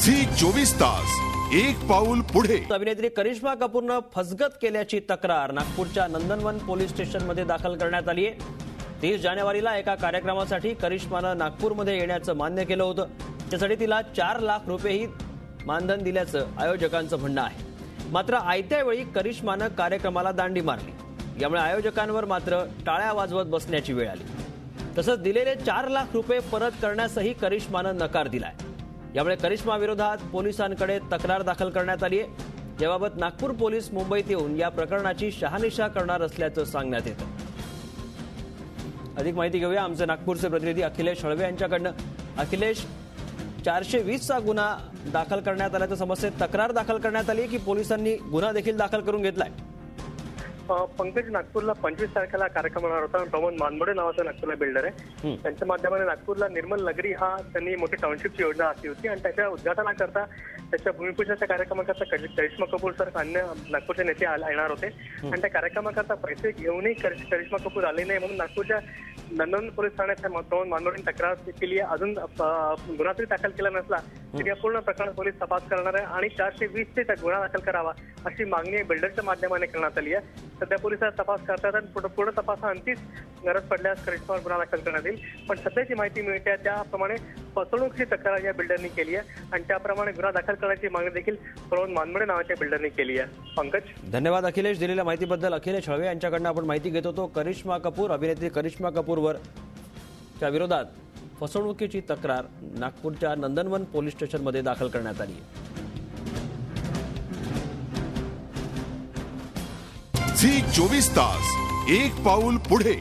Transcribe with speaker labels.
Speaker 1: Zee 24 तास एक पाऊल पुढे।
Speaker 2: अभिनेत्री करिश्मा कपूरनं फसगत केल्याची तक्रार नागपूरच्या नंदनवन पोलीस स्टेशनमध्ये दाखल करण्यात आली आहे। 30 जानेवारीला एका कार्यक्रमासाठी करिश्मानं नागपूरमध्ये येण्याचं मान्य केलं होतं। त्यासाठी तिला 4 लाख रुपयेही मानधन दिल्याचं आयोजकांचं म्हणणं आहे। मात्र आयत्या वेळी करिश्मानं कार्यक्रमाला दांडी मारली। यामुळे आयोजकांवर मात्र टाळ्या वाजवत बसण्याची वेळ आली। तसंच दिलेले 4 लाख रुपये परत करण्यासही करिश्मानं नकार दिलाय। यामुळे करिश्मा विरोधात पोलिसांकडे तक्रार दाखल करण्यात आली आहे। याबाबत नागपूर पोलीस मुंबईत येऊन या प्रकरणाची शहानिशा करणार असल्याचं सांगण्यात येतं। अधिक माहिती घेऊया आमचे नागपूरचे प्रतिनिधी अखिलेश हळवे यांच्याकडनं। अखिलेश, 420 चा गुन्हा दाखल करण्यात आल्याच्या समस्येत तक्रार दाखल करण्यात आली की पोलिसांनी गुन्हा देखील दाखल करून घेतलाय?
Speaker 3: पंकज, नागपूरला 25 तारखेला कार्यक्रम होणार होता। प्रमोद मानमोडे नावाचा नागपूरला बिल्डर आहे। त्यांच्या माध्यमाने नागपूरला निर्मल नगरी हा त्यांनी मोठी टाउनशिपची योजना आखली होती आणि त्याच्या उद्घाटनाकरता, त्याच्या भूमिपूजनाच्या कार्यक्रमाकरता करिश्मा कपूर सर अन्य नागपूरचे नेते येणार होते आणि त्या कार्यक्रमाकरता पैसे घेऊनही करिश्मा कपूर आले नाही, म्हणून नागपूरच्या नंदनवन पोलीस ठाण्यात प्रमोद मानमोडेंनी तक्रार केली आहे। अजून गुन्हा तरी दाखल केला नसला तरी या पूर्ण प्रकरणात पोलीस तपास करणार आहे आणि 420 चे गुन्हा दाखल करावा अशी मागणी बिल्डरच्या माध्यमाने करण्यात आली आहे। सध्या पोलिसात तपास करतात आणि पूर्ण तपासाअंतीच गरज पडल्यास करिश्मावर गुन्हा दाखल करण्यात येईल। पण सध्याची माहिती मिळते त्याप्रमाणे फसवणुकीची तक्रार या बिल्डरनी केली आहे आणि त्याप्रमाणे गुन्हा दाखल करण्याची मागणी देखील प्रमोद मानमोडे नावाच्या बिल्डरनी केली आहे। पंकज,
Speaker 2: धन्यवाद अखिलेश दिलेल्या माहितीबद्दल। अखिलेश हळवे यांच्याकडनं आपण माहिती घेत होतो। करिश्मा कपूर, अभिनेत्री करिश्मा कपूरवर च्या विरोधात फसवणुकीची तक्रार नागपूरच्या नंदनवन पोलीस स्टेशनमध्ये दाखल करण्यात आली आहे।
Speaker 1: झी 24 तास एक पाऊल पुढे।